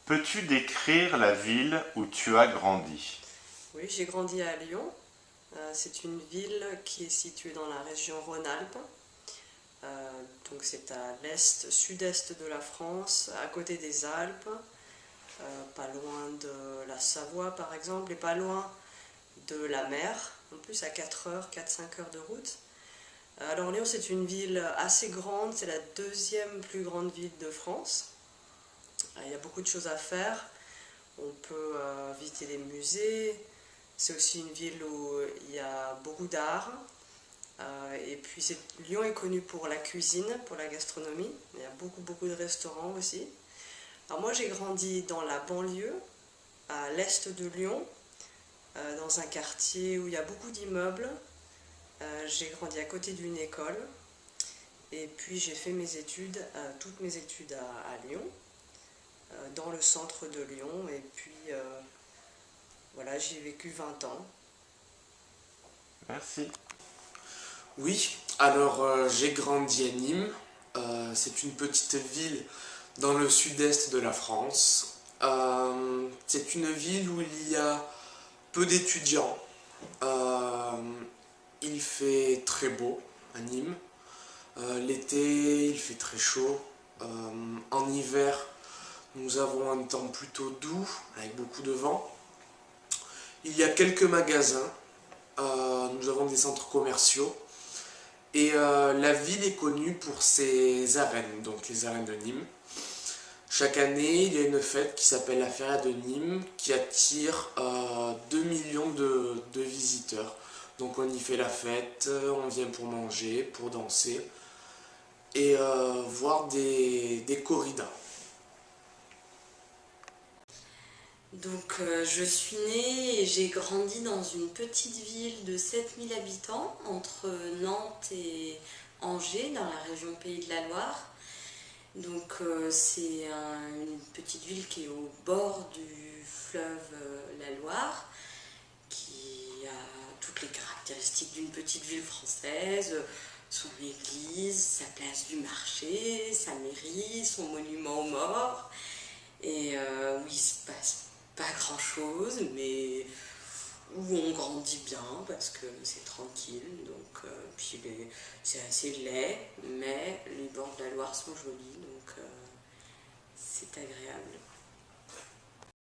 Peux-tu décrire la ville où tu as grandi? Oui, j'ai grandi à Lyon. C'est une ville qui est située dans la région Rhône-Alpes. Donc c'est à l'est, sud-est de la France, à côté des Alpes, pas loin de la Savoie par exemple, et pas loin de la mer, en plus à 4 heures, 4-5 heures de route. Alors Lyon c'est une ville assez grande, c'est la deuxième plus grande ville de France. Il y a beaucoup de choses à faire. On peut visiter des musées. C'est aussi une ville où il y a beaucoup d'art. Et puis Lyon est connu pour la cuisine, pour la gastronomie. Il y a beaucoup de restaurants aussi. Alors moi j'ai grandi dans la banlieue, à l'est de Lyon, dans un quartier où il y a beaucoup d'immeubles. J'ai grandi à côté d'une école. Et puis j'ai fait mes études, toutes mes études à Lyon, dans le centre de Lyon. Et puis voilà, j'y ai vécu 20 ans. Merci. Oui, alors j'ai grandi à Nîmes. C'est une petite ville dans le sud-est de la France. C'est une ville où il y a peu d'étudiants. Euh, il fait très beau à Nîmes. L'été, il fait très chaud. En hiver, nous avons un temps plutôt doux, avec beaucoup de vent. Il y a quelques magasins. Nous avons des centres commerciaux. Et la ville est connue pour ses arènes, donc les arènes de Nîmes. Chaque année, il y a une fête qui s'appelle la Feria de Nîmes qui attire 2 millions de visiteurs. Donc on y fait la fête, on vient pour manger, pour danser et voir des corridas. Je suis née et j'ai grandi dans une petite ville de 7000 habitants entre Nantes et Angers dans la région Pays de la Loire. C'est une petite ville qui est au bord du fleuve la Loire, qui a toutes les caractéristiques d'une petite ville française, son église, sa place du marché, sa mairie, son monument aux morts, et où il se passe pas grand chose, mais où on grandit bien parce que c'est tranquille. C'est assez laid, mais les bords de la Loire sont jolis, donc c'est agréable.